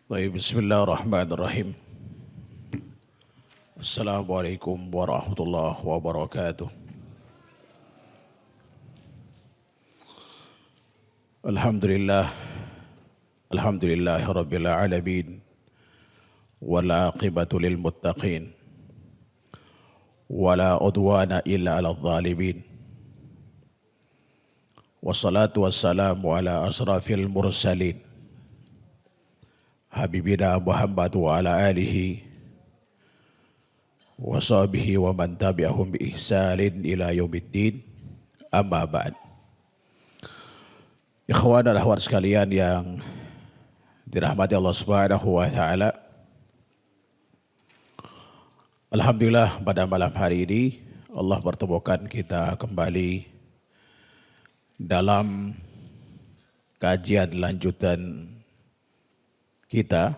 Baik, bismillahirrahmanirrahim. Assalamualaikum warahmatullahi wabarakatuh. Alhamdulillah, alhamdulillahi rabbil alamin. Wal aqibatu lil muttaqin. Wala udwana illa 'alal zalimin. Wassalatu wassalamu ala asrafil mursalin. Habibina Muhammad wa ala alihi wa sahbihi wa man tabi'ahum bi ihsanin ila yaumiddin. Amma ba'd. Ikhwan dan akhwat sekalian yang dirahmati Allah Subhanahu wa taala. Alhamdulillah pada malam hari ini Allah pertemukan kita kembali dalam kajian lanjutan kita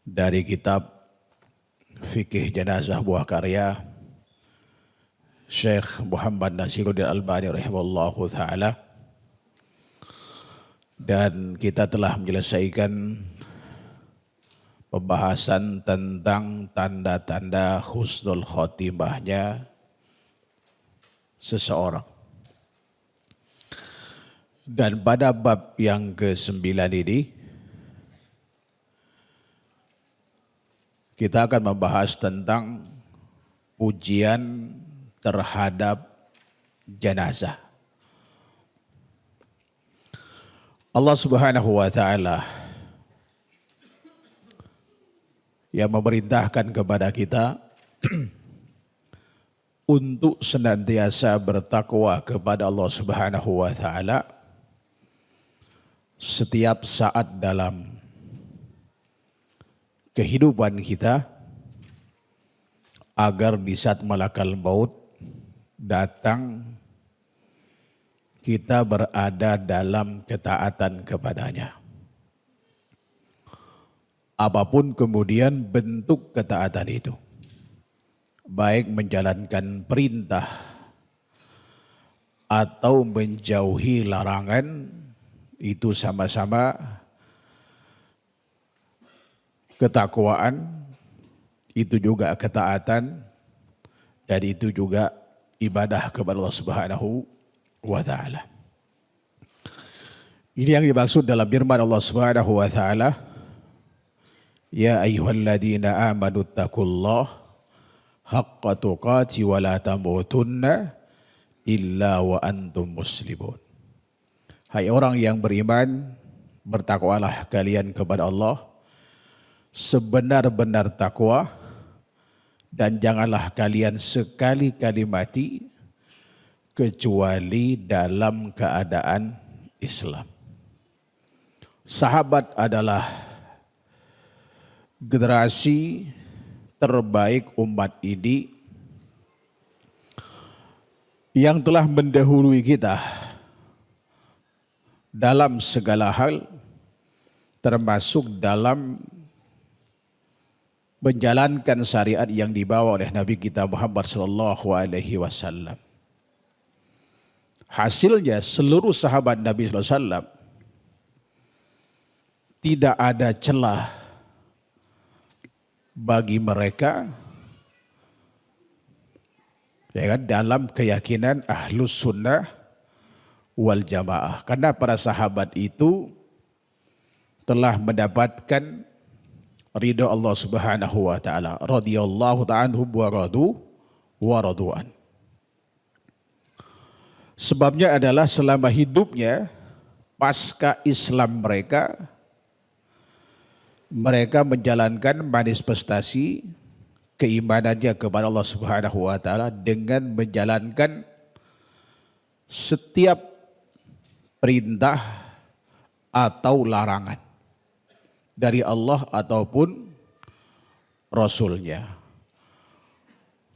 dari kitab Fikih Jenazah buah karya Syekh Muhammad Nasiruddin Albani rahimahullahu ta'ala, dan kita telah menyelesaikan pembahasan tentang tanda-tanda husnul khotimahnya seseorang. Dan pada bab yang ke-9 ini kita akan membahas tentang ujian terhadap jenazah. Allah Subhanahu wa taala yang memerintahkan kepada kita untuk senantiasa bertakwa kepada Allah Subhanahu wa taala setiap saat dalam kehidupan kita, agar di saat malakal maut datang kita berada dalam ketaatan kepadanya. Apapun kemudian bentuk ketaatan itu, baik menjalankan perintah atau menjauhi larangan, itu sama-sama ketakwaan, itu juga ketaatan, dan itu juga ibadah kepada Allah Subhanahu wa taala. Ini yang dimaksud dalam firman Allah Subhanahu wa taala, ya ayyuhalladzina amanu taqullaha haqqa tuqati wa la tamutunna illa wa antum muslimun. Hai orang yang beriman, bertakwalah kalian kepada Allah sebenar-benar takwa, dan janganlah kalian sekali-kali mati kecuali dalam keadaan Islam. Sahabat adalah generasi terbaik umat ini yang telah mendahului kita dalam segala hal, termasuk dalam menjalankan syariat yang dibawa oleh Nabi kita Muhammad sallallahu alaihi wasallam. Hasilnya seluruh sahabat Nabi sallallahu alaihi wasallam tidak ada celah bagi mereka dalam keyakinan ahlus sunnah wal jamaah, karena para sahabat itu telah mendapatkan ridha Allah Subhanahu wa taala, radhiyallahu ta'ala anhum wa radu'an. Sebabnya adalah selama hidupnya pasca Islam mereka menjalankan manifestasi keimanannya kepada Allah Subhanahu wa taala dengan menjalankan setiap perintah atau larangan dari Allah ataupun Rasulnya.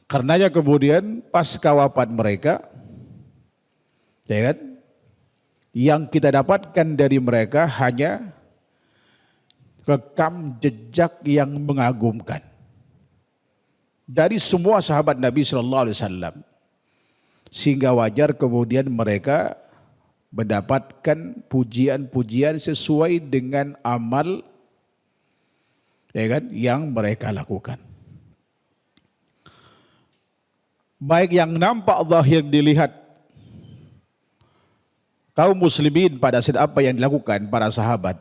Karenanya kemudian pasca wafat mereka, yang kita dapatkan dari mereka hanya rekam jejak yang mengagumkan dari semua sahabat Nabi sallallahu alaihi wasallam, sehingga wajar kemudian mereka mendapatkan pujian-pujian sesuai dengan amal ya kan, yang mereka lakukan. Baik yang nampak zahir dilihat kaum muslimin pada saat apa yang dilakukan para sahabat,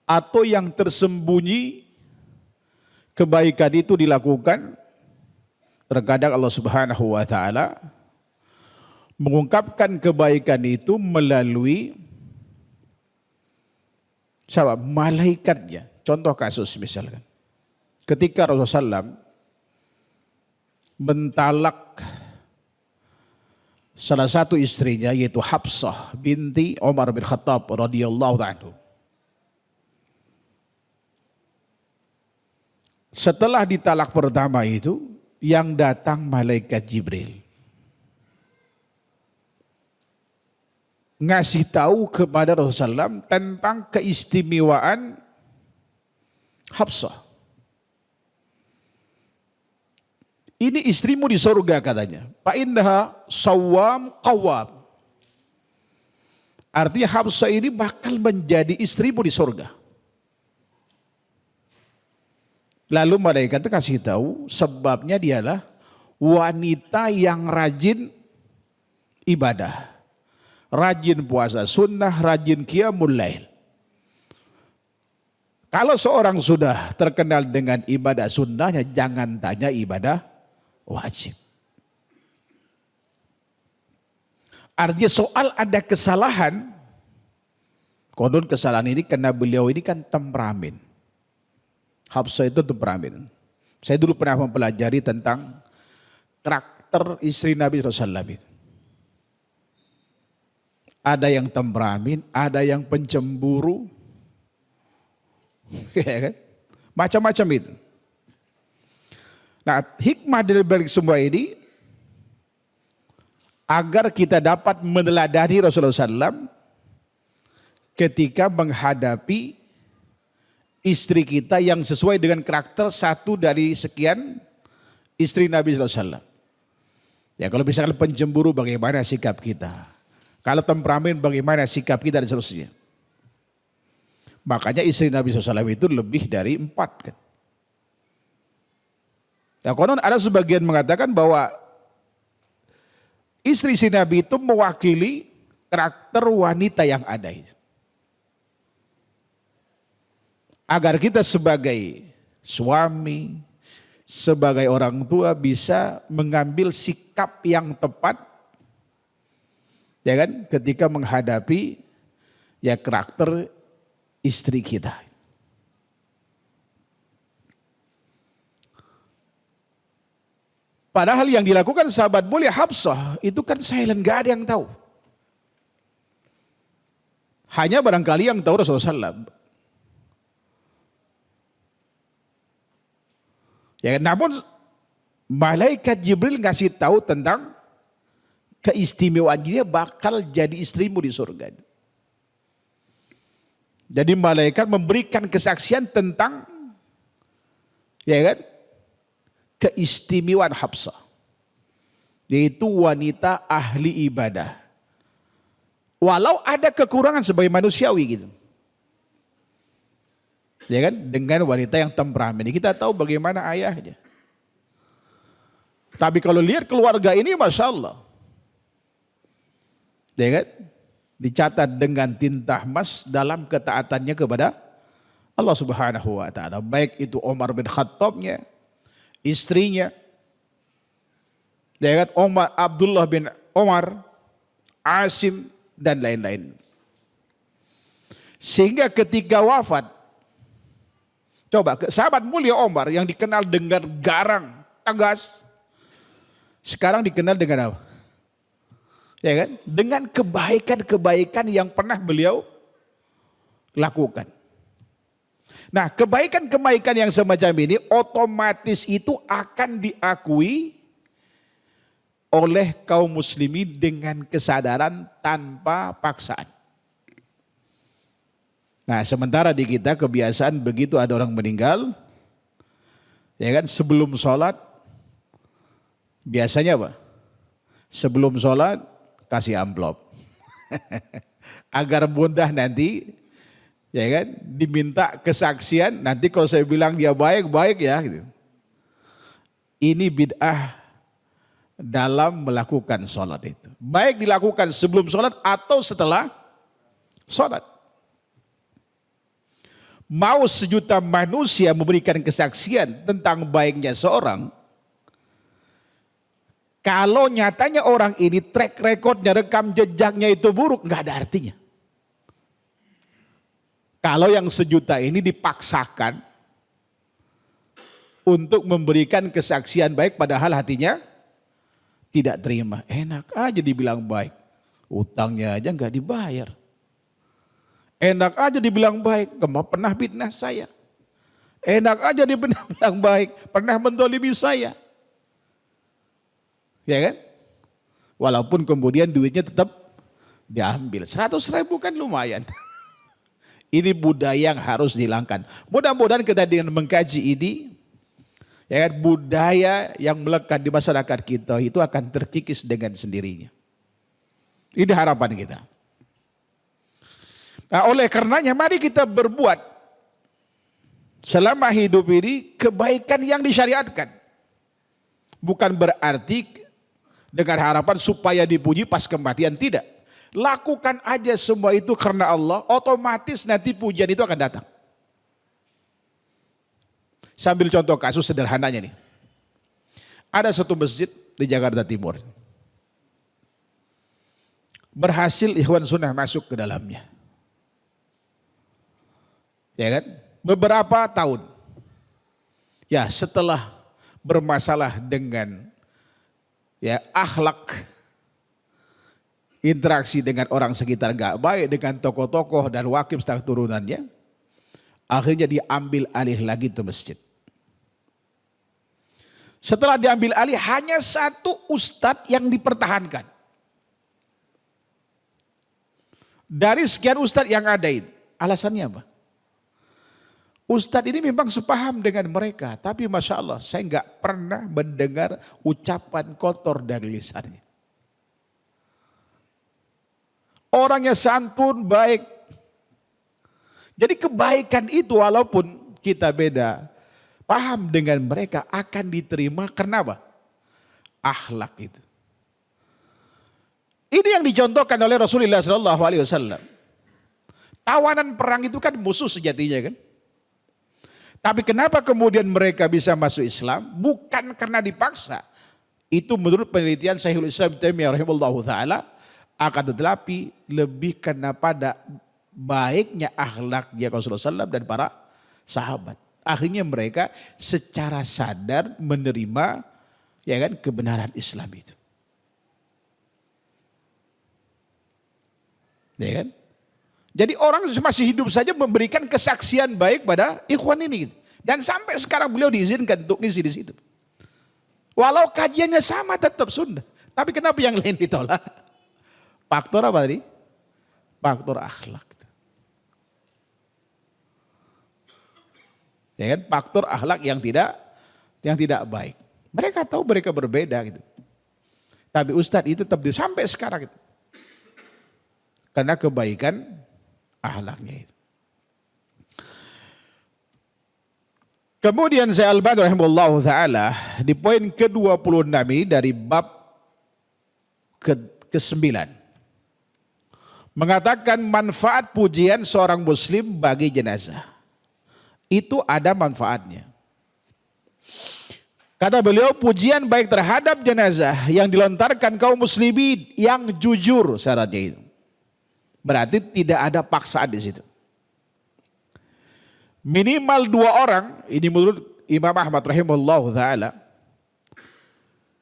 atau yang tersembunyi kebaikan itu dilakukan. Terkadang Allah Subhanahu wa taala mengungkapkan kebaikan itu melalui siapa? Malaikatnya. Contoh kasus misalkan, ketika Rasulullah SAW mentalak salah satu istrinya yaitu Hafsah binti Umar bin Khattab radhiyallahu anhu. Setelah ditalak pertama itu, yang datang malaikat Jibril ngasih tahu kepada Rasulullah SAW tentang keistimewaan Hafsah. Ini istrimu di surga katanya. Fa innaha sawwam qawwam. Artinya Hafsah ini bakal menjadi istrimu di surga. Lalu malaikat itu kasih tahu sebabnya dialah wanita yang rajin ibadah. Rajin puasa sunnah, rajin qiyamul lail. Kalau seorang sudah terkenal dengan ibadah sunnahnya, jangan tanya ibadah wajib. Artinya soal ada kesalahan, konon kesalahan ini karena beliau ini kan temperamen. Hafsah itu temperamen. Saya dulu pernah mempelajari tentang karakter istri Nabi SAW itu. Ada yang temperamen, ada yang pencemburu, macam-macam itu. Nah, hikmah dari balik semua ini agar kita dapat meneladani Rasulullah SAW ketika menghadapi istri kita yang sesuai dengan karakter satu dari sekian istri Nabi SAW. Ya, kalau misalkan pencemburu bagaimana sikap kita? Kalau temperamen bagaimana sikap kita dan seterusnya. Makanya istri Nabi SAW itu lebih dari 4 kan. Ya, konon ada sebagian mengatakan bahwa istri Nabi itu mewakili karakter wanita yang ada itu. Agar kita sebagai suami, sebagai orang tua bisa mengambil sikap yang tepat, ya kan, ketika menghadapi ya karakter istri kita. Padahal yang dilakukan sahabat mulia Hafsah itu kan silent, gak ada yang tahu. Hanya barangkali yang tahu Rasulullah SAW. Ya, namun malaikat Jibril ngasih tahu tentang keistimewaan dia bakal jadi istrimu di surga. Jadi malaikat memberikan kesaksian tentang, ya kan, keistimewaan Hafsah, yaitu wanita ahli ibadah. Walau ada kekurangan sebagai manusiawi gitu. Ya kan, dengan wanita yang temperamen. Kita tahu bagaimana ayahnya. Tapi kalau lihat keluarga ini, Masya Allah. Ya kan, dicatat dengan tinta emas dalam ketaatannya kepada Allah Subhanahu wa taala. Baik itu Umar bin Khattabnya, istrinya, ya kan, Abdullah bin Umar, Asim dan lain-lain. Sehingga ketika wafat, coba sahabat mulia Umar yang dikenal dengan garang, tegas, sekarang dikenal dengan apa? Ya kan? Dengan kebaikan-kebaikan yang pernah beliau lakukan. Nah, kebaikan-kebaikan yang semacam ini otomatis itu akan diakui oleh kaum muslimin dengan kesadaran tanpa paksaan. Nah, sementara di kita kebiasaan begitu ada orang meninggal, ya kan, sebelum sholat biasanya apa? Sebelum sholat kasih amplop agar mudah nanti Ya kan? Diminta kesaksian, nanti kalau saya bilang dia baik, baik ya. Gitu. Ini bid'ah dalam melakukan sholat itu. Baik dilakukan sebelum sholat atau setelah sholat. Mau sejuta manusia memberikan kesaksian tentang baiknya seorang, kalau nyatanya orang ini track recordnya, rekam jejaknya itu buruk, nggak ada artinya. Kalau yang sejuta ini dipaksakan untuk memberikan kesaksian baik padahal hatinya tidak terima. Enak aja dibilang baik, utangnya aja nggak dibayar. Enak aja dibilang baik, kamu pernah fitnah saya. Enak aja dibilang baik, pernah mendolimi saya. Ya kan? Walaupun kemudian duitnya tetap diambil. 100.000 kan lumayan. Ini budaya yang harus dihilangkan. Mudah-mudahan kita dengan mengkaji ini, ya kan, budaya yang melekat di masyarakat kita itu akan terkikis dengan sendirinya. Ini harapan kita. Nah, oleh karenanya mari kita berbuat selama hidup ini kebaikan yang disyariatkan. Bukan berarti dengan harapan supaya dipuji pas kematian, tidak. Lakukan aja semua itu karena Allah, otomatis nanti pujian itu akan datang. Sambil contoh kasus sederhananya nih. Ada satu masjid di Jakarta Timur. Berhasil Ikhwan Sunnah masuk ke dalamnya. Ya kan? Beberapa tahun. Ya, setelah bermasalah dengan ya akhlak, interaksi dengan orang sekitar nggak baik, dengan tokoh-tokoh dan wakil setelah turunannya, akhirnya diambil alih lagi ke masjid. Setelah diambil alih hanya satu ustadz yang dipertahankan. Dari sekian ustadz yang ada itu, alasannya apa? Ustadz ini memang sepaham dengan mereka, tapi Masya Allah saya nggak pernah mendengar ucapan kotor dari lisannya. Orangnya santun, baik. Jadi kebaikan itu walaupun kita beda paham dengan mereka akan diterima karena apa? Akhlak itu. Ini yang dicontohkan oleh Rasulullah SAW. Tawanan perang itu kan musuh sejatinya kan. Tapi kenapa kemudian mereka bisa masuk Islam? Bukan karena dipaksa. Itu menurut penelitian Syekhul Islam Taimiyah rahimahullahu taala, akan tetapi lebih karena pada baiknya akhlaknya Rasulullah SAW dan para sahabat. Akhirnya mereka secara sadar menerima ya kan kebenaran Islam itu. Ya kan? Jadi orang masih hidup saja memberikan kesaksian baik pada ikhwan ini. Dan sampai sekarang beliau diizinkan untuk ngisi di situ. Walau kajiannya sama tetap Sunda. Tapi kenapa yang lain ditolak? Faktor apa tadi? Faktor akhlak. Ya kan? Faktor akhlak yang tidak baik. Mereka tahu mereka berbeda gitu. Tapi ustadz itu tetap sampai sekarang gitu. Karena kebaikan akhlaknya itu. Kemudian saya Al-Albani rahimahullah taala di poin ke-26 ini dari bab ke-9 mengatakan manfaat pujian seorang muslim bagi jenazah. Itu ada manfaatnya. Kata beliau, pujian baik terhadap jenazah yang dilontarkan kaum muslimin yang jujur syaratnya itu. Berarti tidak ada paksaan di situ. Minimal 2 orang, ini menurut Imam Ahmad rahimahullah taala,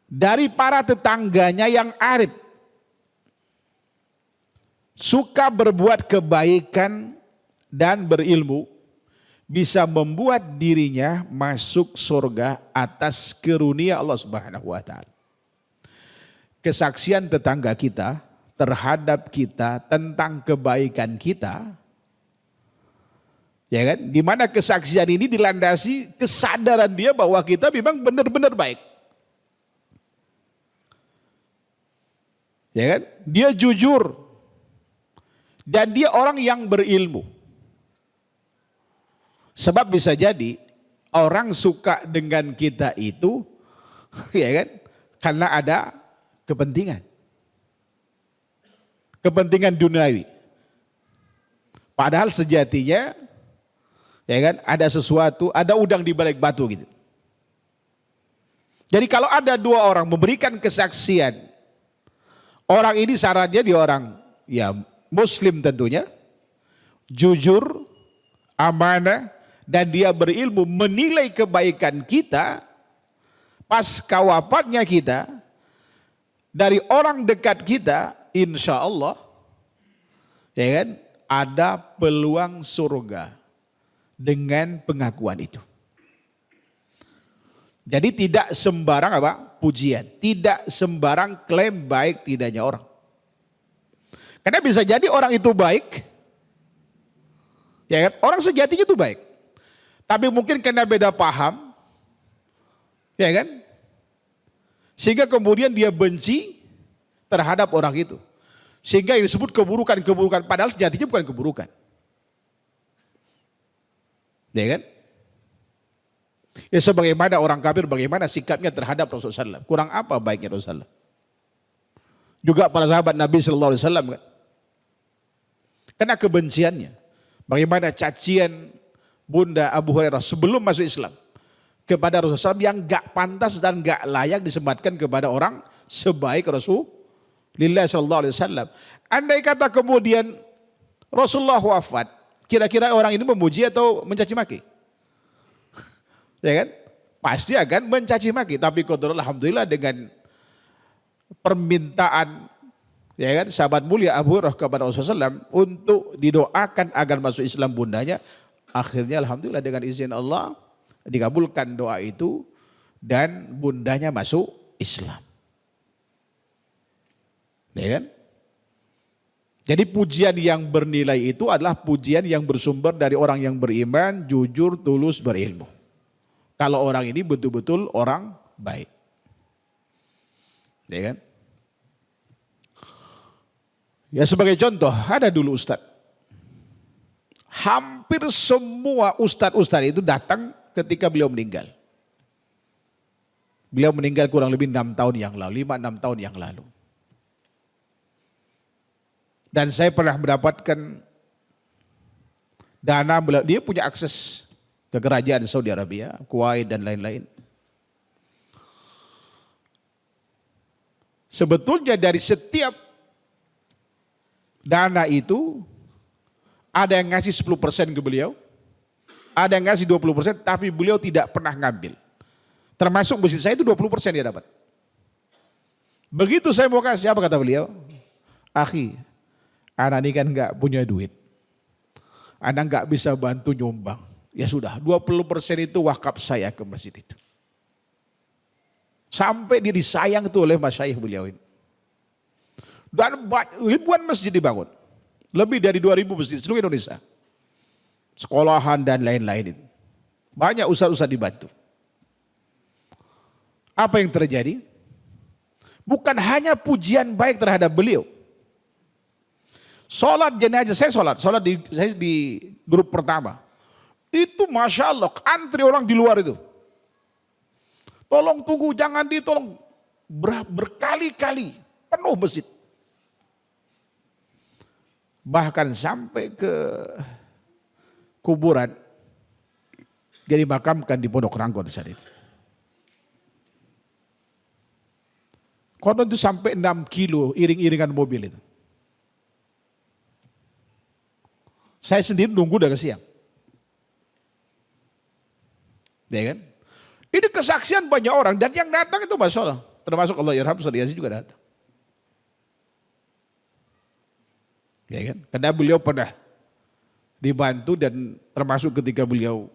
dari para tetangganya yang arif, suka berbuat kebaikan dan berilmu, bisa membuat dirinya masuk surga atas karunia Allah Subhanahu wa taala. Kesaksian tetangga kita terhadap kita tentang kebaikan kita, ya kan? Di mana kesaksian ini dilandasi kesadaran dia bahwa kita memang benar-benar baik. Ya kan? Dia jujur dan dia orang yang berilmu. Sebab bisa jadi orang suka dengan kita itu ya kan, karena ada kepentingan. Kepentingan duniawi. Padahal sejatinya ya kan, ada sesuatu, ada udang di balik batu gitu. Jadi kalau ada dua orang memberikan kesaksian, orang ini syaratnya dia orang ya muslim tentunya, jujur, amanah, dan dia berilmu menilai kebaikan kita, pasca wafatnya kita, dari orang dekat kita, insya Allah, ya kan, ada peluang surga dengan pengakuan itu. Jadi tidak sembarang pujian, tidak sembarang klaim baik tidaknya orang. Karena bisa jadi orang itu baik, ya kan? Orang sejatinya itu baik. Tapi mungkin karena beda paham, ya kan? Sehingga kemudian dia benci terhadap orang itu. Sehingga yang disebut keburukan-keburukan, padahal sejatinya bukan keburukan. Ya kan? Ya sebagaimana orang kafir, bagaimana sikapnya terhadap Rasulullah SAW. Kurang apa baiknya Rasulullah? Juga para sahabat Nabi SAW kan. Karena kebenciannya. Bagaimana cacian Bunda Abu Hurairah sebelum masuk Islam kepada Rasulullah SAW yang gak pantas dan gak layak disematkan kepada orang sebaik Rasulullah SAW. Andai kata kemudian Rasulullah wafat, kira-kira orang ini memuji atau mencaci maki? Ya kan? Pasti akan mencaci maki. Tapi alhamdulillah dengan permintaan ya kan, sahabat mulia Abu Hurairah kepada Rasulullah SAW untuk didoakan agar masuk Islam bundanya, akhirnya alhamdulillah dengan izin Allah dikabulkan doa itu dan bundanya masuk Islam. Ya kan? Jadi pujian yang bernilai itu adalah pujian yang bersumber dari orang yang beriman, jujur, tulus, berilmu. Kalau orang ini betul-betul orang baik. Ya kan? Ya sebagai contoh, ada dulu ustadz. Hampir semua ustadz-ustadz itu datang ketika beliau meninggal. Beliau meninggal kurang lebih 6 tahun yang lalu, 5-6 tahun yang lalu. Dan saya pernah mendapatkan dana, dia punya akses ke kerajaan Saudi Arabia, Kuwait dan lain-lain. Sebetulnya dari setiap dana itu ada yang ngasih 10% ke beliau, ada yang ngasih 20%, tapi beliau tidak pernah ngambil. Termasuk masjid saya itu 20% dia dapat. Begitu saya mau kasih, apa kata beliau? Akhi, anak ini kan enggak punya duit. Anak enggak bisa bantu nyumbang. Ya sudah, 20% itu wakaf saya ke masjid itu. Sampai dia disayang itu oleh masyayikh beliau ini. Dan ribuan masjid dibangun. Lebih dari 2.000 masjid seluruh Indonesia. Sekolahan dan lain-lain itu. Banyak ustaz-ustaz dibantu. Apa yang terjadi? Bukan hanya pujian baik terhadap beliau. Sholat jenazah, saya di grup pertama. Itu Masya Allah, antri orang di luar itu. Tolong tunggu, jangan ditolong. Berkali-kali, penuh masjid. Bahkan sampai ke kuburan, dia dimakamkan di Pondok Ranggon saat itu. Konon itu sampai 6 kilo iring-iringan mobil itu. Saya sendiri nunggu dari siang. Ya kan? Ini kesaksian banyak orang dan yang datang itu Masya Allah. Termasuk Allah Yarham Ustaz Yasin juga datang. Ya kan? Karena beliau pernah dibantu dan termasuk ketika beliau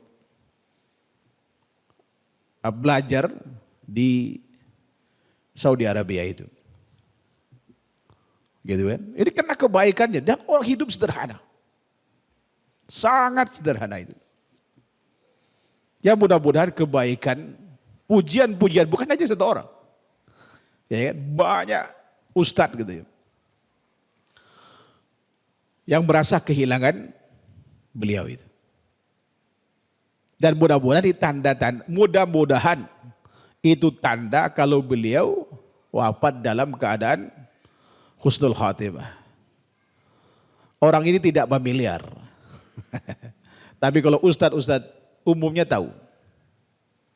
belajar di Saudi Arabia itu. Gitu kan? Ini karena kebaikannya dan orang hidup sederhana. Sangat sederhana itu. Ya mudah-mudahan kebaikan, pujian-pujian bukan aja satu orang. Ya kan? Banyak ustadz gitu ya. Yang merasa kehilangan beliau itu. Dan mudah-mudahan itu tanda kalau beliau wafat dalam keadaan husnul khatimah. Orang ini tidak familiar. Tapi kalau ustadz umumnya tahu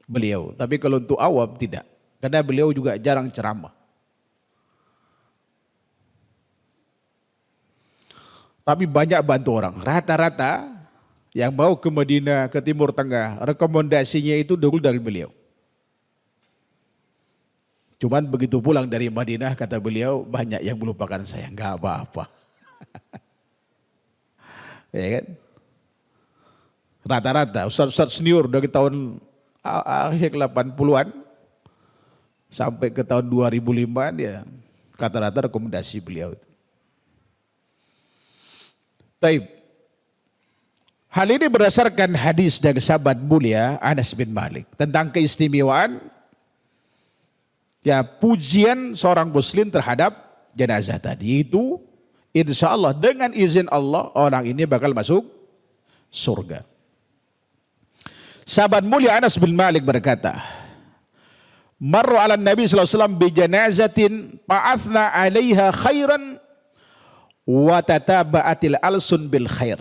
beliau. Tapi kalau untuk awam tidak. Karena beliau juga jarang ceramah. Tapi banyak bantu orang. Rata-rata yang mau ke Madinah, ke Timur Tengah, rekomendasinya itu dulu dari beliau. Cuman begitu pulang dari Madinah, kata beliau, banyak yang melupakan saya. Enggak apa-apa. Ya kan? Rata-rata, ustaz-ustaz senior dari tahun akhir 80-an sampai ke tahun 2005 dia kata-rata rekomendasi beliau itu. Taib. Hal ini berdasarkan hadis dari sahabat mulia Anas bin Malik tentang keistimewaan ya pujian seorang muslim terhadap jenazah tadi itu, insya Allah dengan izin Allah orang ini bakal masuk surga. Sahabat mulia Anas bin Malik berkata, marru ala Nabi sallallahu alaihi wasallam bi janazatin fa'athna 'alaiha khairan wa tataba'atil alsun bil khair.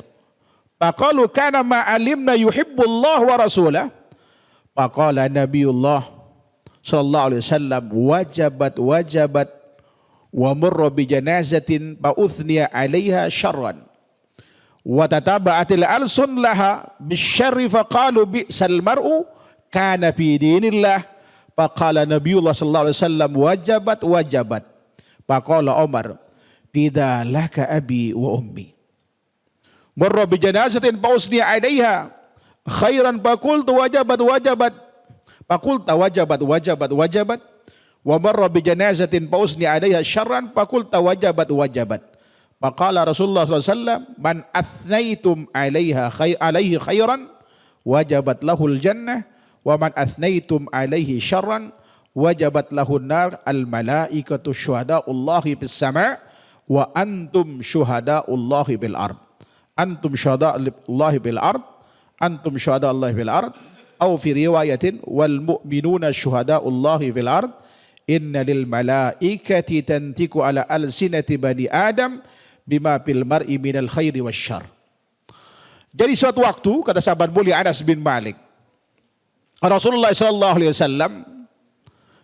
Faqalu kana ma 'alimna yuhibbullah wa rasulah. Faqala Nabiullah sallallahu alaihi wasallam wajabat wa murra bi janazatin fa uthniya 'alaiha syarran wa tataba'atil alsun laha bisyarri faqalu bi'sal mar'u kana fi dinillah. Faqala Nabiullah sallallahu alaihi wasallam wajabat. Faqala Umar bidalaka abi wa ummi. Marra bi janazatin fa usniya 'alaiha khairan faqultu wajabat. Faqulta wajabat. Wa marra bi janazatin fa usniya 'alaiha syarran faqulta wajabat. Faqala Rasulullah sallallahu alaihi wasallam man athnaitum 'alaihi khairan wajabat lahul jannah wa man athnaitum 'alaihi syarran wajabat lahun nar. Al malaikatu syuhadaullahi bis sama' wa antum syuhadaullahi bil ard. Antum syuhadaullahi bil ard. Antum syuhadaullahi bil ard. Au fi riwayatin wal mu'minuna syuhadaullahi fil ard. Inna lil malaikati tantiku ala alsinati bani Adam bima fil mar'i minal khairi wasyarr. Jadi suatu waktu kata sahabat mulia Anas bin Malik, Rasulullah sallallahu alaihi wasallam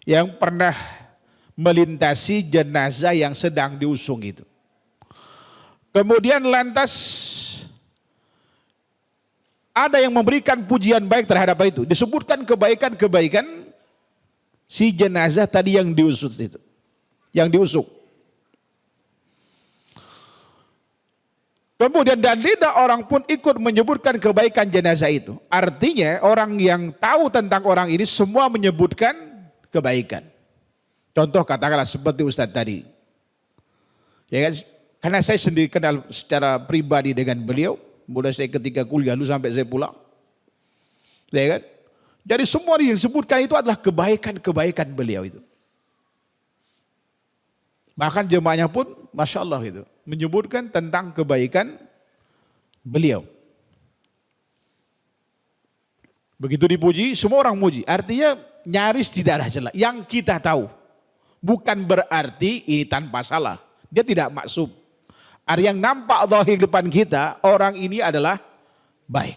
yang pernah melintasi jenazah yang sedang diusung itu. Kemudian lantas ada yang memberikan pujian baik terhadap itu. Disebutkan kebaikan-kebaikan si jenazah tadi yang diusut itu. Yang diusuk. Kemudian dan tidak orang pun ikut menyebutkan kebaikan jenazah itu. Artinya orang yang tahu tentang orang ini semua menyebutkan kebaikan. Contoh katakanlah seperti Ustadz tadi. Ya kan? Karena saya sendiri kenal secara pribadi dengan beliau. Mulai saya ketika kuliah dulu sampai saya pulang. Ya kan? Jadi semua yang disebutkan itu adalah kebaikan-kebaikan beliau itu. Bahkan jemaahnya pun Masya Allah itu. Menyebutkan tentang kebaikan beliau. Begitu dipuji, semua orang muji. Artinya nyaris tidak ada celah. Yang kita tahu. Bukan berarti ini tanpa salah. Dia tidak maksud. Yang nampak zahir depan kita, orang ini adalah baik.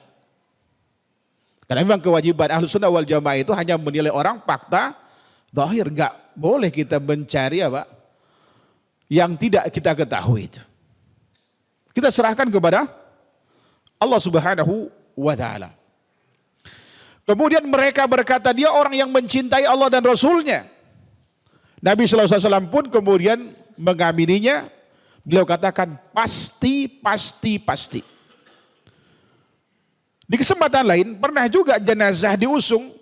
Karena memang kewajiban Ahlus Sunnah wal Jamaah itu hanya menilai orang fakta zahir. Enggak boleh kita mencari apa yang tidak kita ketahui itu. Kita serahkan kepada Allah Subhanahu wa taala. Kemudian mereka berkata dia orang yang mencintai Allah dan Rasulnya. Nabi sallallahu alaihi wasallam pun kemudian mengamininya. Beliau katakan pasti. Di kesempatan lain pernah juga jenazah diusung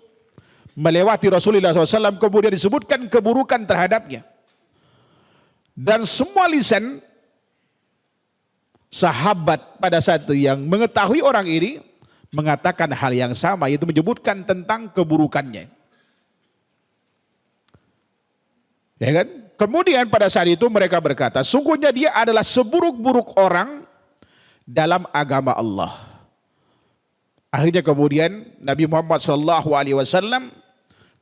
melewati Rasulullah SAW, kemudian disebutkan keburukan terhadapnya. Dan semua lisan sahabat pada saat itu yang mengetahui orang ini mengatakan hal yang sama, yaitu menyebutkan tentang keburukannya. Ya kan? Kemudian pada saat itu mereka berkata, sungguhnya dia adalah seburuk-buruk orang dalam agama Allah. Akhirnya kemudian Nabi Muhammad SAW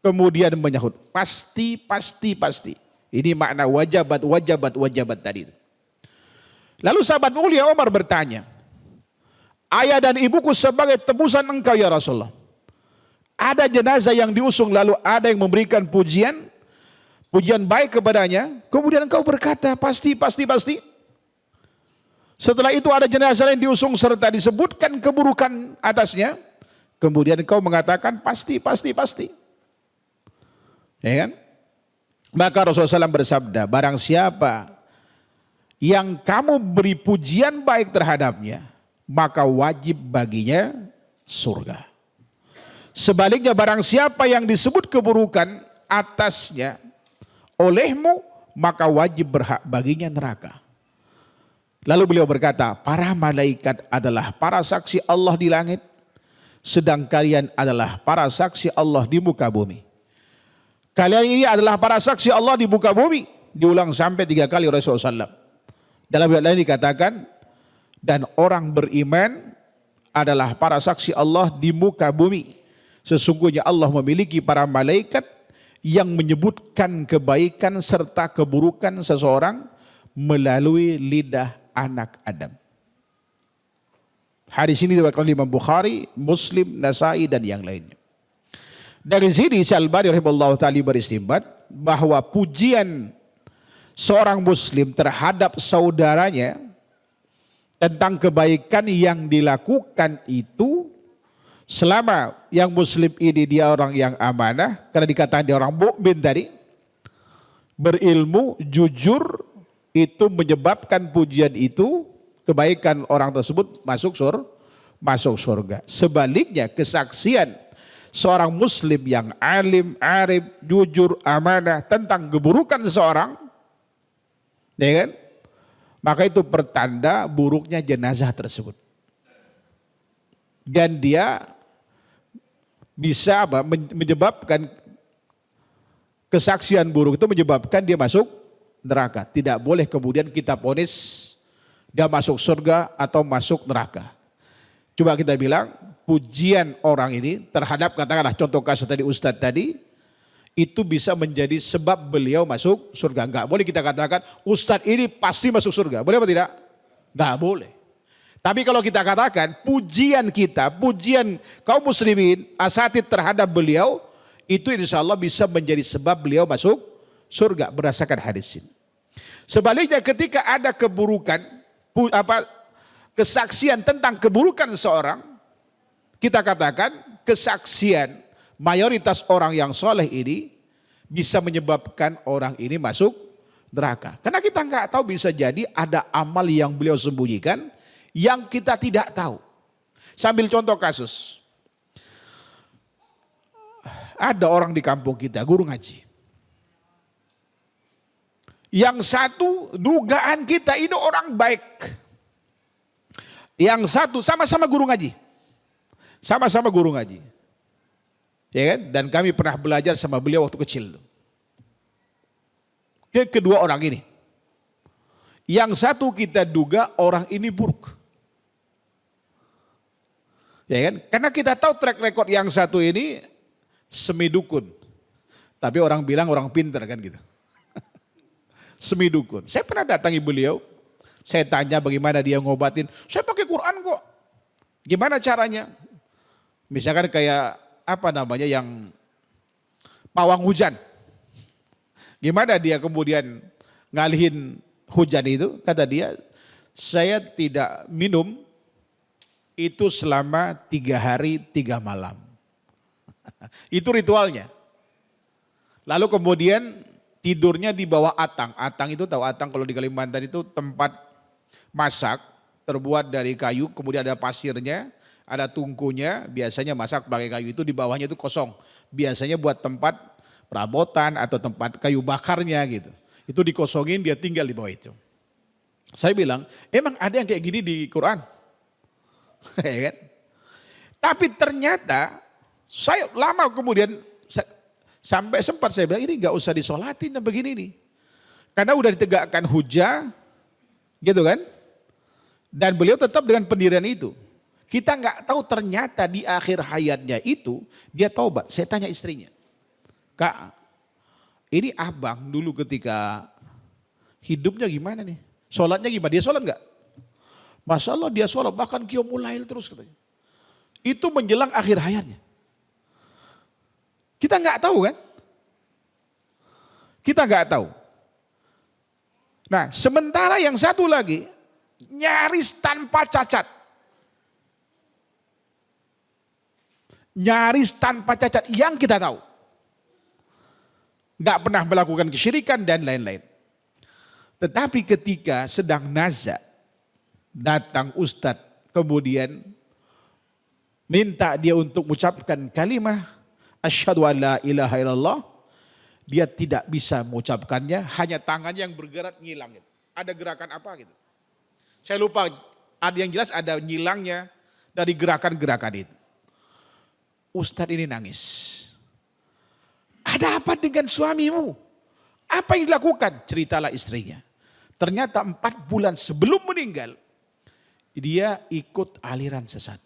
kemudian menyahut, pasti. Ini makna wajabat tadi. Lalu sahabat mulia Umar bertanya, ayah dan ibuku sebagai tebusan engkau ya Rasulullah. Ada jenazah yang diusung lalu ada yang memberikan pujian baik kepadanya. Kemudian engkau berkata pasti. Setelah itu ada jenazah yang diusung serta disebutkan keburukan atasnya. Kemudian engkau mengatakan pasti. Ya kan? Maka Rasulullah SAW bersabda, barang siapa yang kamu beri pujian baik terhadapnya, maka wajib baginya surga. Sebaliknya barang siapa yang disebut keburukan atasnya olehmu, maka wajib berhak baginya neraka. Lalu beliau berkata, para malaikat adalah para saksi Allah di langit, sedang kalian adalah para saksi Allah di muka bumi. Kalian ini adalah para saksi Allah di muka bumi. Diulang sampai 3 kali Rasulullah SAW. Dalam ayat lain dikatakan, dan orang beriman adalah para saksi Allah di muka bumi. Sesungguhnya Allah memiliki para malaikat yang menyebutkan kebaikan serta keburukan seseorang melalui lidah anak Adam. Hadis ini diriwayatkan oleh Imam Bukhari, Muslim, Nasai dan yang lainnya. Dari sini Syalbani rahimahullah ta'ala beristimbat bahwa pujian seorang muslim terhadap saudaranya tentang kebaikan yang dilakukan itu, selama yang muslim ini dia orang yang amanah, karena dikatakan dia orang mukmin tadi, berilmu, jujur, itu menyebabkan pujian itu, kebaikan orang tersebut masuk surga. Sebaliknya kesaksian seorang muslim yang alim, arif, jujur, amanah tentang keburukan seseorang, ya kan? Maka itu pertanda buruknya jenazah tersebut. Dan dia bisa menyebabkan kesaksian buruk itu menyebabkan dia masuk neraka. Tidak boleh kemudian kita vonis dia masuk surga atau masuk neraka. Coba kita bilang, pujian orang ini terhadap katakanlah contoh kasus tadi Ustadz tadi, itu bisa menjadi sebab beliau masuk surga. Enggak boleh kita katakan Ustadz ini pasti masuk surga. Boleh apa tidak? Enggak boleh. Tapi kalau kita katakan pujian kaum muslimin asatid terhadap beliau, itu insya Allah bisa menjadi sebab beliau masuk surga berdasarkan hadis ini. Sebaliknya ketika ada keburukan, kesaksian tentang keburukan seorang, kita katakan kesaksian mayoritas orang yang soleh ini bisa menyebabkan orang ini masuk neraka. Karena kita nggak tahu, bisa jadi ada amal yang beliau sembunyikan yang kita tidak tahu. Sambil contoh kasus. Ada orang di kampung kita, guru ngaji. Yang satu dugaan kita ini orang baik. Yang satu sama-sama guru ngaji. Sama-sama guru ngaji. Ya kan? Dan kami pernah belajar sama beliau waktu kecil. Kedua orang ini. Yang satu kita duga orang ini buruk. Ya kan? Karena kita tahu track record yang satu ini semi dukun. Tapi orang bilang orang pintar kan gitu. Semi dukun. Saya pernah datangi beliau. Saya tanya bagaimana dia ngobatin. Saya pakai Quran kok. Gimana caranya? Misalkan kayak yang pawang hujan. Gimana dia kemudian ngalihin hujan itu? Kata dia, saya tidak minum itu selama 3 hari 3 malam. Itu ritualnya. Lalu kemudian tidurnya di bawah atang. Atang itu tahu atang kalau di Kalimantan itu tempat masak terbuat dari kayu, kemudian ada pasirnya, ada tungkunya, biasanya masak pakai kayu itu, di bawahnya itu kosong. Biasanya buat tempat perabotan atau tempat kayu bakarnya gitu. Itu dikosongin, dia tinggal di bawah itu. Saya bilang, emang ada yang kayak gini di Quran? Ya kan? Tapi ternyata saya lama kemudian sampai sempat saya bilang ini nggak usah disolatin dan begini nih. Karena udah ditegakkan hujah gitu kan. Dan beliau tetap dengan pendirian itu. Kita nggak tahu ternyata di akhir hayatnya itu dia taubat. Saya tanya istrinya, Kak, ini abang dulu ketika hidupnya gimana nih? Sholatnya gimana? Dia sholat nggak? Masya Allah dia sholat, bahkan qiyamul lail terus katanya. Itu menjelang akhir hayatnya. Kita nggak tahu kan? Kita nggak tahu. Nah, sementara yang satu lagi nyaris tanpa cacat. Nyaris tanpa cacat yang kita tahu. Nggak pernah melakukan kesyirikan dan lain-lain. Tetapi ketika sedang nazar, datang ustadz kemudian minta dia untuk mengucapkan kalimat asyhadu an la ilaha illallah. Dia tidak bisa mengucapkannya, hanya tangannya yang bergerak ngilang. Ada gerakan apa gitu. Saya lupa, ada yang jelas ada nyilangnya dari gerakan-gerakan itu. Ustadz ini nangis. Ada apa dengan suamimu? Apa yang dilakukan? Ceritalah istrinya. Ternyata 4 bulan sebelum meninggal, dia ikut aliran sesat.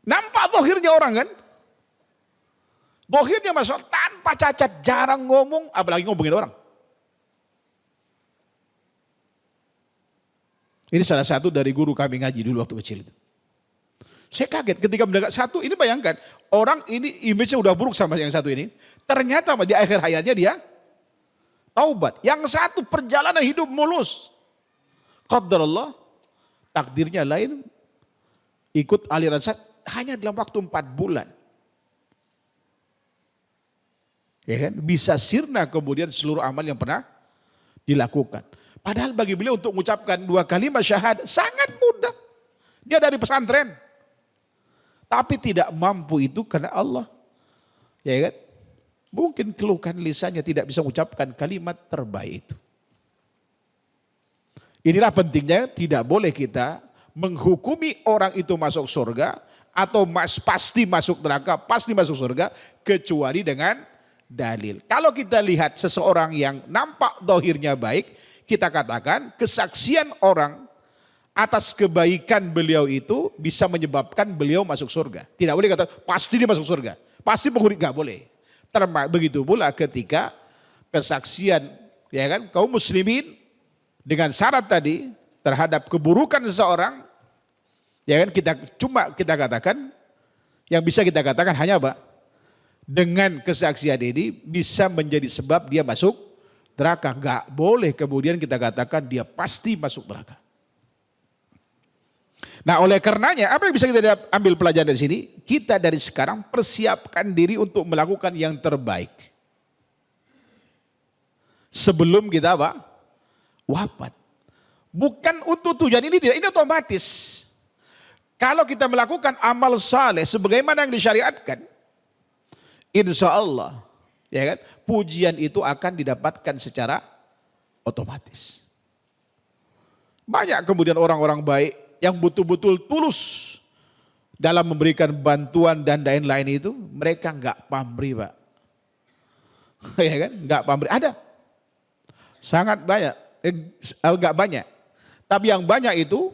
Nampak zahirnya orang kan? Zahirnya Masya Allah, tanpa cacat, jarang ngomong, apalagi ngomongin orang. Ini salah satu dari guru kami ngaji dulu waktu kecil itu. Saya kaget ketika mendengar satu, ini bayangkan, orang ini image-nya udah buruk sama yang satu ini. Ternyata di akhir hayatnya dia taubat. Yang satu perjalanan hidup mulus. Qadarullah, takdirnya lain, ikut aliran sesat hanya dalam waktu 4 bulan. Ya kan? Bisa sirna kemudian seluruh amal yang pernah dilakukan. Padahal bagi beliau untuk mengucapkan 2 kalimat syahadat sangat mudah. Dia dari pesantren. Tapi tidak mampu itu karena Allah. Ya kan? Mungkin keluhkan lisannya tidak bisa mengucapkan kalimat terbaik itu. Inilah pentingnya tidak boleh kita menghukumi orang itu masuk surga atau pasti masuk neraka, pasti masuk surga kecuali dengan dalil. Kalau kita lihat seseorang yang nampak zahirnya baik, kita katakan kesaksian orang atas kebaikan beliau itu bisa menyebabkan beliau masuk surga. Tidak boleh kata pasti dia masuk surga, pasti penghuni, nggak boleh. Begitu pula ketika kesaksian ya kan kaum muslimin dengan syarat tadi terhadap keburukan seseorang, ya kan kita katakan yang bisa kita katakan hanya apa? Dengan kesaksian ini bisa menjadi sebab dia masuk neraka. Enggak boleh kemudian kita katakan dia pasti masuk neraka. Nah, oleh karenanya apa yang bisa kita ambil pelajaran dari sini? Kita dari sekarang persiapkan diri untuk melakukan yang terbaik. Sebelum kita apa? Wafat. Bukan untuk tujuan ini tidak, ini otomatis. Kalau kita melakukan amal saleh sebagaimana yang disyariatkan, insya Allah, ya kan, pujian itu akan didapatkan secara otomatis. Banyak kemudian orang-orang baik yang betul-betul tulus dalam memberikan bantuan dan lain-lain itu, mereka enggak pamrih, Pak. Ya kan, enggak pamrih. Ada, sangat banyak, enggak banyak. Tapi yang banyak itu,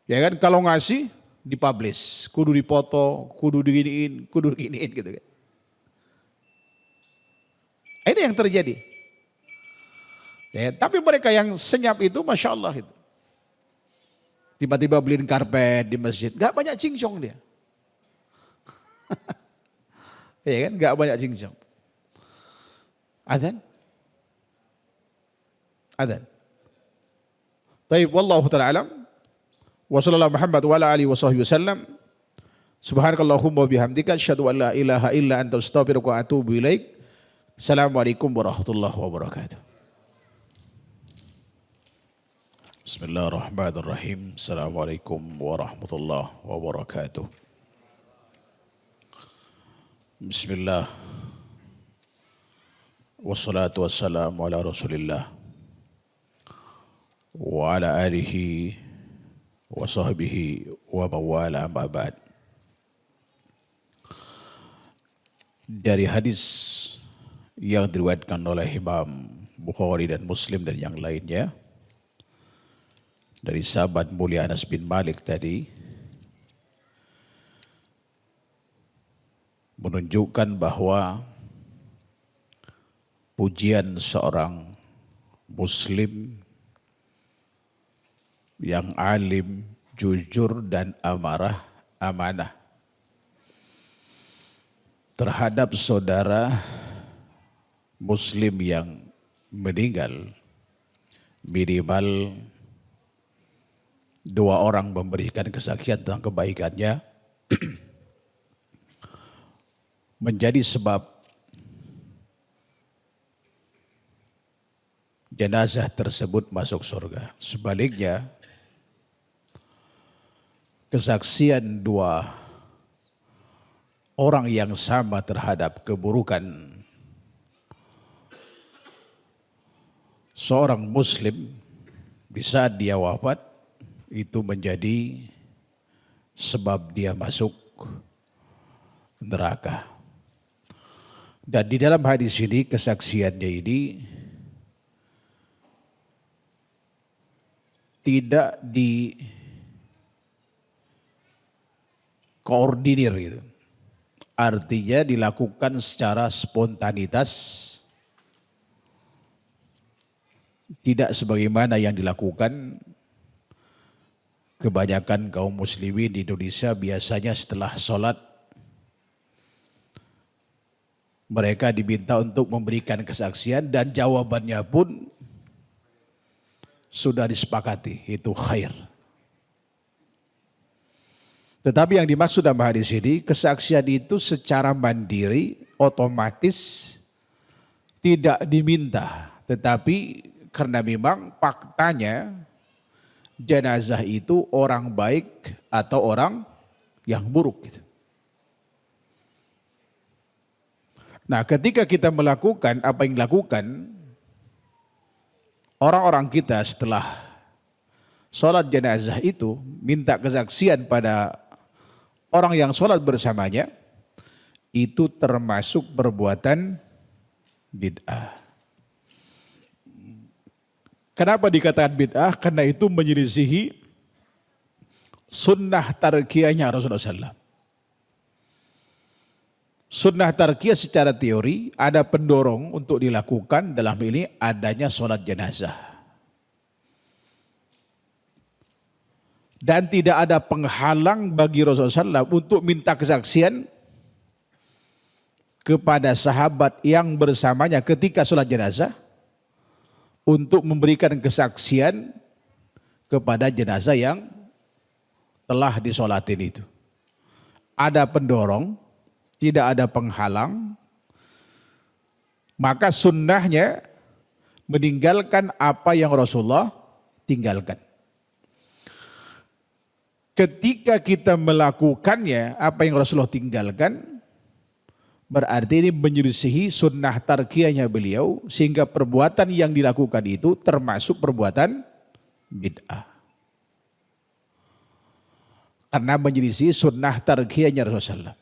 ya kan, kalau ngasih dipublish, kudu dipoto, kudu diginiin gitu kan. Ini yang terjadi. Ya, tapi mereka yang senyap itu Masya Allah itu. Tiba-tiba beliin karpet di masjid. Gak banyak cincong dia. Ya kan, gak banyak cincong. Adzan? Adzan. Baik, wallahu ta'ala alam. Wa sallallahu Muhammad wa ala alihi wa sahbihi wasallam. Subhanakallahumma wa bihamdika asyhadu an la ilaha illa anta astaghfiruka wa atubu ilaik. Assalamualaikum warahmatullahi wabarakatuh. Bismillahirrahmanirrahim. Assalamualaikum warahmatullahi wabarakatuh. Bismillah. Wassalatu wassalamu ala Rasulillah wa ala alihi wa sahbihi wa mawala amma ba'd. Dari hadis yang diriwayatkan oleh Imam Bukhari dan Muslim dan yang lainnya, dari sahabat mulia Anas bin Malik tadi menunjukkan bahwa pujian seorang muslim yang alim, jujur dan amanah terhadap saudara muslim yang meninggal, minimal 2 orang memberikan kesaksian tentang kebaikannya menjadi sebab jenazah tersebut masuk surga. Sebaliknya, kesaksian 2 orang yang sama terhadap keburukan seorang muslim di saat dia wafat itu menjadi sebab dia masuk neraka. Dan di dalam hadis ini kesaksiannya ini tidak dikoordinir gitu. Artinya dilakukan secara spontanitas, tidak sebagaimana yang dilakukan kebanyakan kaum muslimin di Indonesia. Biasanya setelah sholat mereka diminta untuk memberikan kesaksian dan jawabannya pun sudah disepakati, itu khair. Tetapi yang dimaksud dalam hadis ini, kesaksian itu secara mandiri, otomatis tidak diminta. Tetapi karena memang faktanya jenazah itu orang baik atau orang yang buruk gitu. Nah, ketika kita melakukan apa yang dilakukan orang-orang kita setelah sholat jenazah itu, minta kesaksian pada orang yang sholat bersamanya, itu termasuk perbuatan bid'ah. Kenapa dikatakan bid'ah? Karena itu menyelisihi sunnah tarkiyahnya Rasulullah SAW. Sunnah tarkiyah secara teori ada pendorong untuk dilakukan, dalam ini adanya sholat jenazah. Dan tidak ada penghalang bagi Rasulullah SAW untuk minta kesaksian kepada sahabat yang bersamanya ketika sholat jenazah, untuk memberikan kesaksian kepada jenazah yang telah disolatin itu. Ada pendorong, tidak ada penghalang, maka sunnahnya meninggalkan apa yang Rasulullah tinggalkan. Ketika kita melakukannya apa yang Rasulullah tinggalkan, berarti ini menyelisihi sunnah tarkiyahnya beliau, sehingga perbuatan yang dilakukan itu termasuk perbuatan bid'ah. Karena menyelisihi sunnah tarkiyahnya Rasulullah.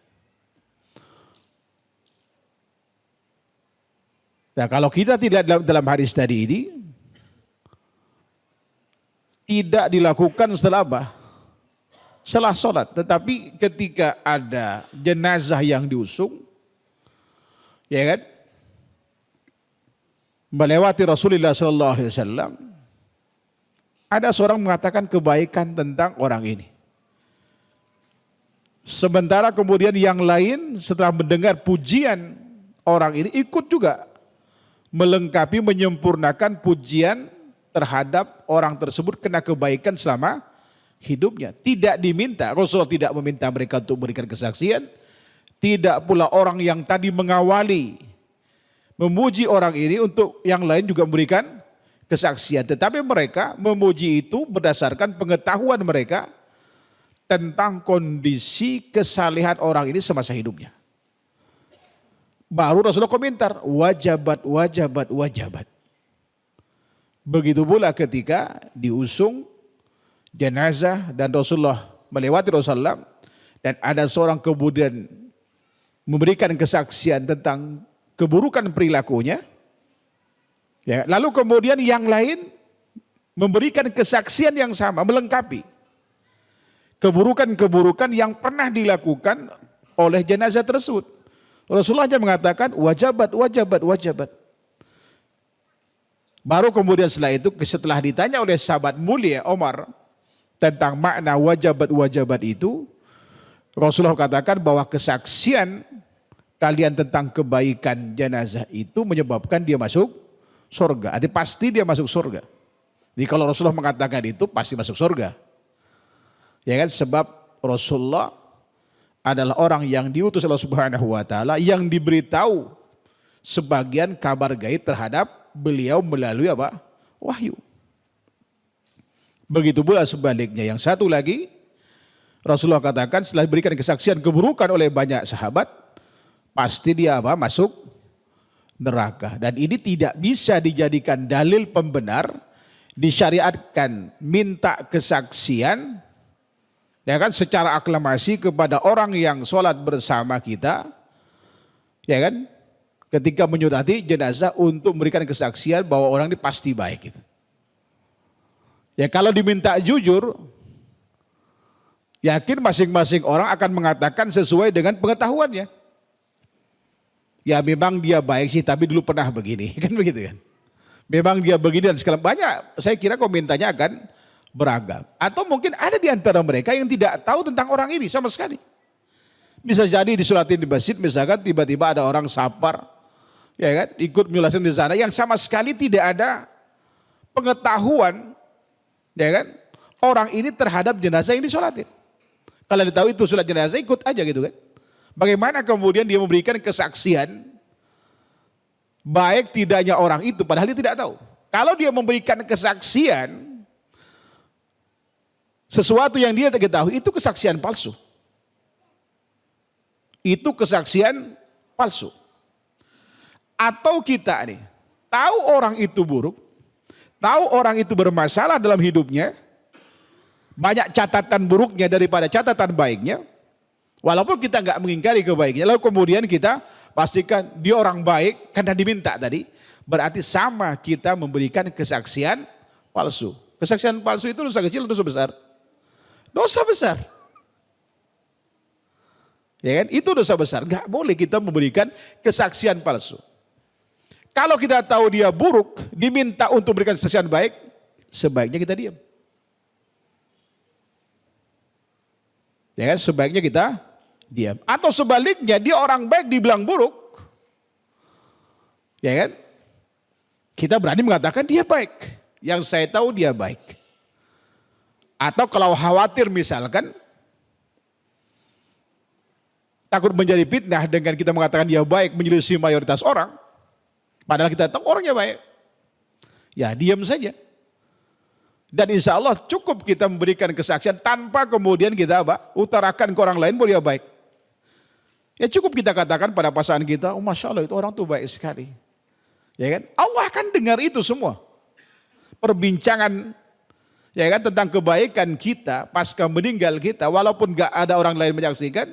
Nah, kalau kita tidak dalam hadis tadi ini, tidak dilakukan setelah apa? Setelah sholat. Tetapi ketika ada jenazah yang diusung, ya kan, melewati Rasulullah SAW, ada seorang mengatakan kebaikan tentang orang ini. Sementara kemudian yang lain setelah mendengar pujian orang ini ikut juga melengkapi, menyempurnakan pujian terhadap orang tersebut kena kebaikan selama hidupnya. Tidak diminta, Rasulullah tidak meminta mereka untuk memberikan kesaksian. Tidak pula orang yang tadi mengawali memuji orang ini untuk yang lain juga memberikan kesaksian. Tetapi mereka memuji itu berdasarkan pengetahuan mereka tentang kondisi kesalehan orang ini semasa hidupnya. Baru Rasulullah komentar, wajabat. Begitu pula ketika diusung jenazah dan Rasulullah melewati Rasulullah, dan ada seorang kemudian memberikan kesaksian tentang keburukan perilakunya, ya, lalu kemudian yang lain memberikan kesaksian yang sama, melengkapi keburukan-keburukan yang pernah dilakukan oleh jenazah tersebut. Rasulullah hanya mengatakan wajabat, wajabat, wajabat. Baru kemudian setelah ditanya oleh sahabat mulia Omar tentang makna wajabat, wajabat itu, Rasulullah katakan bahwa kesaksian kalian tentang kebaikan jenazah itu menyebabkan dia masuk surga. Artinya pasti dia masuk surga. Jadi kalau Rasulullah mengatakan itu pasti masuk surga. Ya kan, sebab Rasulullah adalah orang yang diutus Allah Subhanahu wa taala yang diberitahu sebagian kabar gaib terhadap beliau melalui apa? Wahyu. Begitu pula sebaliknya. Yang satu lagi, Rasulullah katakan setelah diberikan kesaksian keburukan oleh banyak sahabat, pasti dia apa? Masuk neraka. Dan ini tidak bisa dijadikan dalil pembenar, disyariatkan minta kesaksian ya kan secara aklamasi kepada orang yang sholat bersama kita, ya kan, ketika menyurati jenazah untuk memberikan kesaksian bahwa orang ini pasti baik gitu. Ya kalau diminta jujur, yakin masing-masing orang akan mengatakan sesuai dengan pengetahuannya. Ya memang dia baik sih tapi dulu pernah begini, kan begitu kan. Memang dia begini dan segala banyak, saya kira komentarnya akan beragam. Atau mungkin ada di antara mereka yang tidak tahu tentang orang ini sama sekali. Bisa jadi disulatin di masjid misalkan tiba-tiba ada orang sapar, ya kan, ikut menyulatin di sana yang sama sekali tidak ada pengetahuan, ya kan, orang ini terhadap jenazah yang disolatin. Kalau dia tahu itu sholat jenazah ikut aja gitu kan. Bagaimana kemudian dia memberikan kesaksian baik tidaknya orang itu padahal dia tidak tahu. Kalau dia memberikan kesaksian sesuatu yang dia tidak tahu, itu kesaksian palsu. Itu kesaksian palsu. Atau kita nih, tahu orang itu buruk, tahu orang itu bermasalah dalam hidupnya, banyak catatan buruknya daripada catatan baiknya, walaupun kita nggak mengingkari kebaikannya, lalu kemudian kita pastikan dia orang baik karena diminta tadi, berarti sama kita memberikan kesaksian palsu. Kesaksian palsu itu dosa kecil atau dosa besar? Dosa besar. Ya kan? Itu dosa besar. Enggak boleh kita memberikan kesaksian palsu. Kalau kita tahu dia buruk, diminta untuk memberikan kesaksian baik, sebaiknya kita diam. Ya kan? Sebaiknya kita diam. Atau sebaliknya dia orang baik dibilang buruk. Ya kan? Kita berani mengatakan dia baik. Yang saya tahu dia baik. Atau kalau khawatir misalkan takut menjadi fitnah dengan kita mengatakan dia baik menyelisih mayoritas orang, padahal kita tahu orangnya baik, ya diam saja. Dan insya Allah cukup kita memberikan kesaksian tanpa kemudian kita utarakan ke orang lain bahwa dia baik. Ya cukup kita katakan pada pasangan kita, oh Masya Allah itu orang tuh baik sekali. Ya kan? Allah akan dengar itu semua. Perbincangan ya kan tentang kebaikan kita pasca meninggal kita, walaupun gak ada orang lain menyaksikan,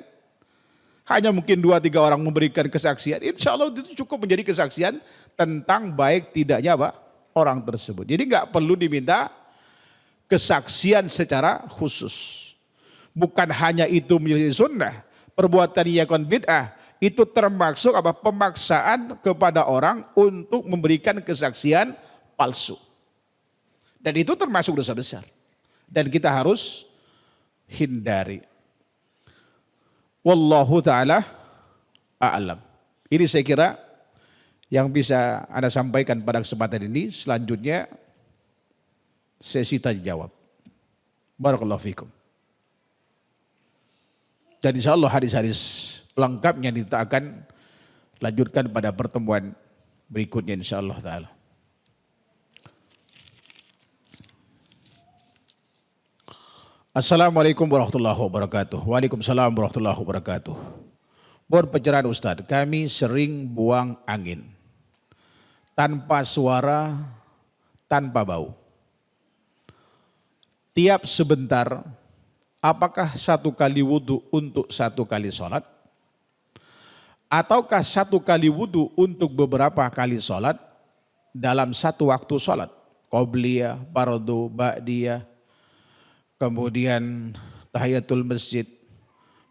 hanya mungkin 2-3 orang memberikan kesaksian, insya Allah itu cukup menjadi kesaksian tentang baik tidaknya orang tersebut. Jadi gak perlu diminta kesaksian secara khusus. Bukan hanya itu menjadi sunnah, perbuatan yakun bid'ah itu termasuk pemaksaan kepada orang untuk memberikan kesaksian palsu. Dan itu termasuk dosa besar. Dan kita harus hindari. Wallahu ta'ala a'lam. Ini saya kira yang bisa Anda sampaikan pada kesempatan ini. Selanjutnya sesi tanya jawab. Barakallahu fikum. Dan insya Allah hadis-hadis pelengkapnya kita akan lanjutkan pada pertemuan berikutnya insya Allah ta'ala. Assalamualaikum warahmatullahi wabarakatuh. Waalaikumsalam warahmatullahi wabarakatuh. Mohon pencerahan Ustadz, kami sering buang angin tanpa suara, tanpa bau. Tiap sebentar, apakah 1 kali wudhu untuk 1 kali sholat? Ataukah 1 kali wudhu untuk beberapa kali sholat dalam 1 waktu sholat? qobliyah, fardu, ba'diyah, kemudian tahiyatul masjid.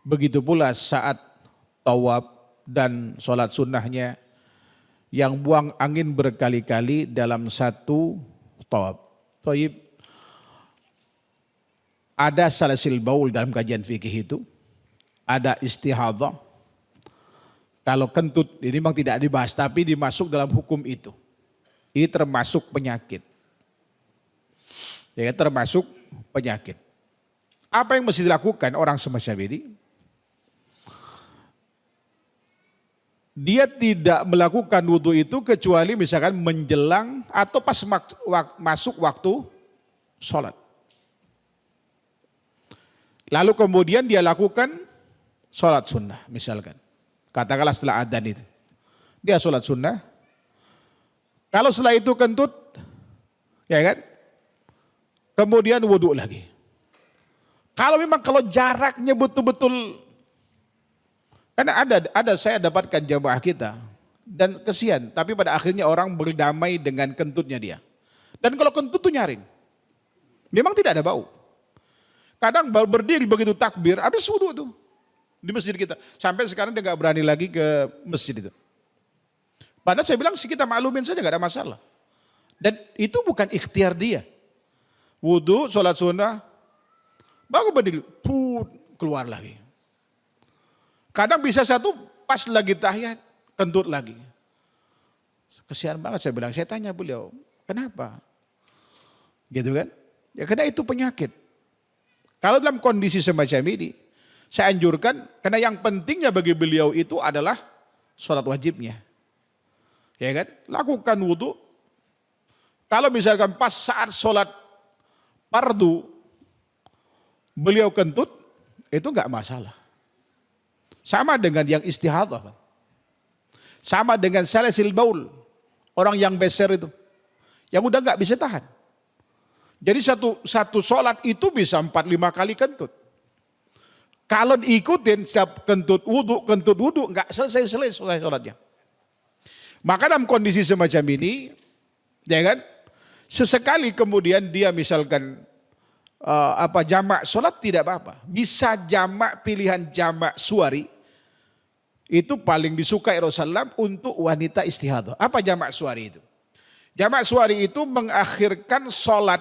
Begitu pula saat tawaf dan sholat sunnahnya yang buang angin berkali-kali dalam satu tawaf. Thayyib. Ada salasil baul dalam kajian fikih itu, ada istihadhah. Kalau kentut ini memang tidak dibahas tapi dimasuk dalam hukum itu. Ini termasuk penyakit. Ya, termasuk penyakit. Apa yang mesti dilakukan orang semacam ini? Dia tidak melakukan wudhu itu kecuali misalkan menjelang atau pas masuk waktu sholat. Lalu kemudian dia lakukan sholat sunnah misalkan. Katakanlah setelah adzan itu. Dia sholat sunnah. Kalau setelah itu kentut, ya kan? Kemudian wudhu lagi. Kalau jaraknya betul-betul, karena ada saya dapatkan jamaah kita dan kesian, tapi pada akhirnya orang berdamai dengan kentutnya dia. Dan kalau kentut tuh nyaring, memang tidak ada bau. Kadang baru berdiri begitu takbir, habis wudhu tuh di masjid kita. Sampai sekarang dia nggak berani lagi ke masjid itu. Padahal saya bilang sih kita maklumin saja nggak ada masalah. Dan itu bukan ikhtiar dia. Wudhu, sholat sunnah, baru berdiri, keluar lagi. Kadang bisa satu pas lagi tahiyat, kentut lagi. Kesian banget saya bilang, saya tanya beliau, kenapa? Gitu kan? Ya karena itu penyakit. Kalau dalam kondisi semacam ini, saya anjurkan, karena yang pentingnya bagi beliau itu adalah sholat wajibnya. Ya kan? Lakukan wudhu. Kalau misalkan pas saat sholat fardu, beliau kentut, itu enggak masalah. Sama dengan yang istihadhah. Sama dengan salasil baul. Orang yang beser itu. Yang udah enggak bisa tahan. Jadi satu sholat itu bisa 4-5 kali kentut. Kalau diikutin setiap kentut wudhu, enggak selesai sholatnya. Maka dalam kondisi semacam ini, ya kan, sesekali kemudian dia misalkan jamak sholat tidak apa-apa. Bisa jamak pilihan jamak suari, itu paling disukai Rasulullah untuk wanita istihadhah. Apa jamak suari itu? Jamak suari itu mengakhirkan sholat,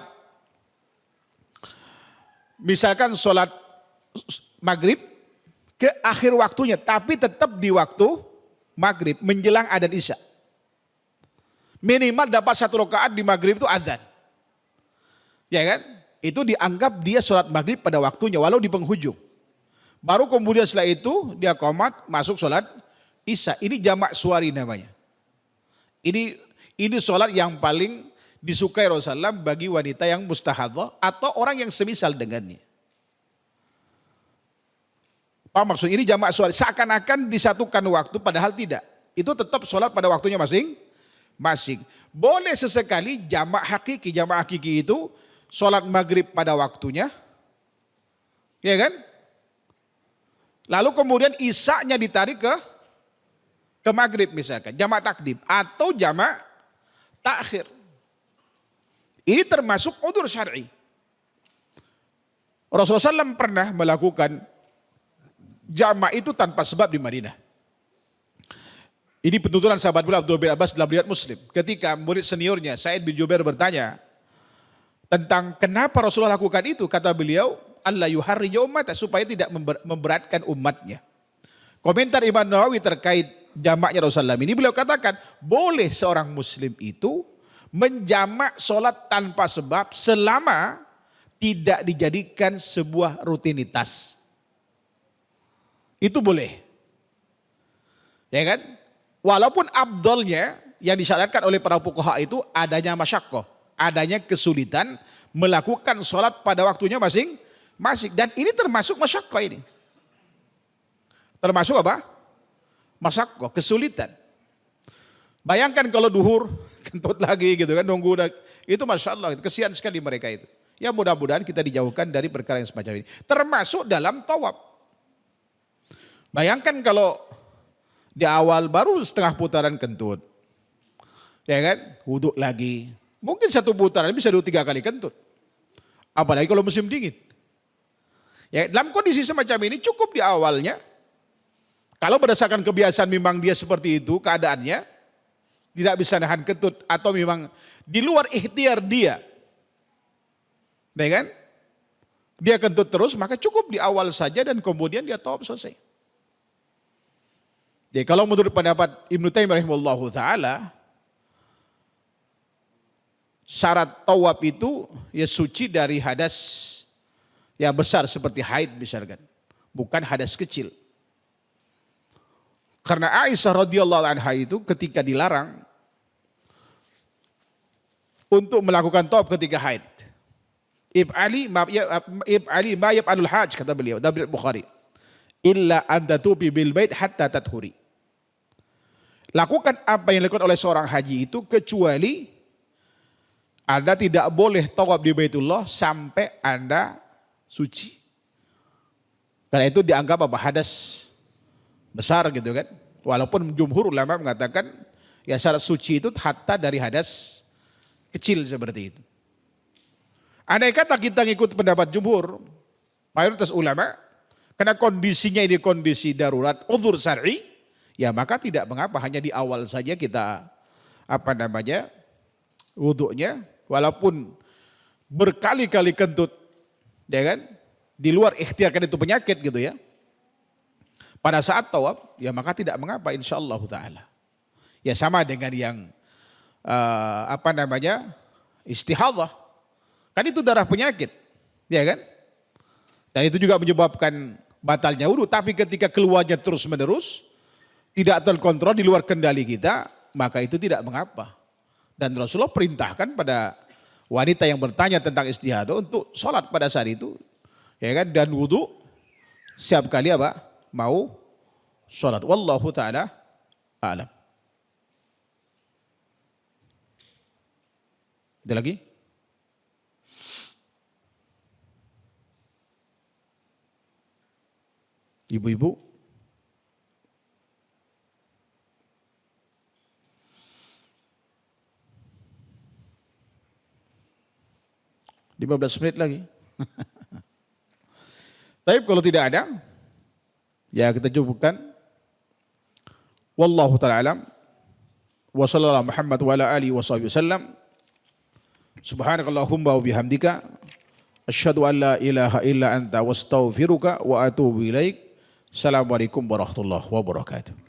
misalkan sholat maghrib ke akhir waktunya, tapi tetap di waktu maghrib menjelang adzan isya. Minimal dapat 1 rakaat di maghrib itu adzan. Ya kan? Itu dianggap dia sholat maghrib pada waktunya walau di penghujung. Baru kemudian setelah itu dia qomat masuk sholat isya. Ini jamak suari namanya. Ini sholat yang paling disukai Rasulullah bagi wanita yang mustahadhah atau orang yang semisal dengannya. Apa maksud ini jamak suari? Seakan-akan disatukan waktu padahal tidak. Itu tetap sholat pada waktunya masing-masing. Boleh sesekali jamak hakiki. Jamak hakiki itu sholat maghrib pada waktunya. Ya kan? Lalu kemudian isya-nya ditarik ke maghrib misalkan. Jamak takdim atau jamak takhir. Ini termasuk udzur syar'i. Rasulullah SAW pernah melakukan jamak itu tanpa sebab di Madinah. Ini penuturan sahabat beliau Abdullah bin Abbas dalam riwayat Muslim. Ketika murid seniornya Sa'id bin Jubair bertanya tentang kenapa Rasulullah lakukan itu, kata beliau, Allah yuharrija ummata, supaya tidak memberatkan umatnya. Komentar Imam Nawawi terkait jamaknya Rasulullah ini, beliau katakan boleh seorang muslim itu menjamak sholat tanpa sebab selama tidak dijadikan sebuah rutinitas. Itu boleh. Ya kan? Walaupun afdalnya yang disyaratkan oleh para fuqaha itu adanya masyaqqah, adanya kesulitan melakukan sholat pada waktunya masing-masing. Dan ini termasuk masyaqqah ini. Termasuk apa? Masyaqqah, kesulitan. Bayangkan kalau duhur, kentut lagi gitu kan, nunggu. Itu Masya Allah, kesian sekali mereka itu. Ya mudah-mudahan kita dijauhkan dari perkara yang semacam ini. Termasuk dalam tawaf. Bayangkan kalau di awal baru setengah putaran kentut. Ya kan? Wudhu lagi. Mungkin satu putaran bisa 2-3 kali kentut. Apalagi kalau musim dingin. Ya, dalam kondisi semacam ini cukup di awalnya. Kalau berdasarkan kebiasaan memang dia seperti itu keadaannya, tidak bisa nahan kentut atau memang di luar ikhtiar dia. Ya kan? Dia kentut terus, maka cukup di awal saja dan kemudian dia tawaf selesai. Jadi kalau menurut pendapat Ibnu Taimiyah rahimahullahu taala, syarat tawaf itu ya suci dari hadas ya besar seperti haid misalkan, bukan hadas kecil. Karena Aisyah radhiyallahu anha itu ketika dilarang untuk melakukan tawaf ketika haid. Ib'ali ma yaf'alul hajj, kata beliau dalam Bukhari. Illa an tatufi bil bait hatta tathuri. Lakukan apa yang dilakukan oleh seorang haji itu kecuali Anda tidak boleh tawaf di Baitullah sampai Anda suci. Karena itu dianggap apa? Hadas besar gitu kan. Walaupun jumhur ulama mengatakan ya syarat suci itu hatta dari hadas kecil seperti itu. Andai kata kita ngikut pendapat jumhur, mayoritas ulama, karena kondisinya ini kondisi darurat, uzur syar'i, ya maka tidak mengapa hanya di awal saja kita wudunya, walaupun berkali-kali kentut, ya kan, di luar ikhtiar kan itu penyakit gitu ya. Pada saat tawaf, ya maka tidak mengapa insyaallah taala. Ya sama dengan yang istihadhah. Kan itu darah penyakit, ya kan? Dan itu juga menyebabkan batalnya wudu. Tapi ketika keluarnya terus menerus, tidak terkontrol di luar kendali kita, maka itu tidak mengapa. Dan Rasulullah perintahkan pada wanita yang bertanya tentang istihadah untuk sholat pada saat itu, ya kan? Dan wudu setiap kali mau sholat. Wallahu taala a'lam. Ada lagi? Ibu-ibu, di 15 menit lagi. Tapi kalau tidak ada, ya kita cukupkan. Wallahu ta'ala alam. Wa sallallahu Muhammad wa ala alihi wa sahbihi wasallam. Subhanakallahumma wa bihamdika. Asyhadu an la ilaha illa anta wa astaghfiruka wa atubu ilaik. Assalamualaikum warahmatullahi wabarakatuh.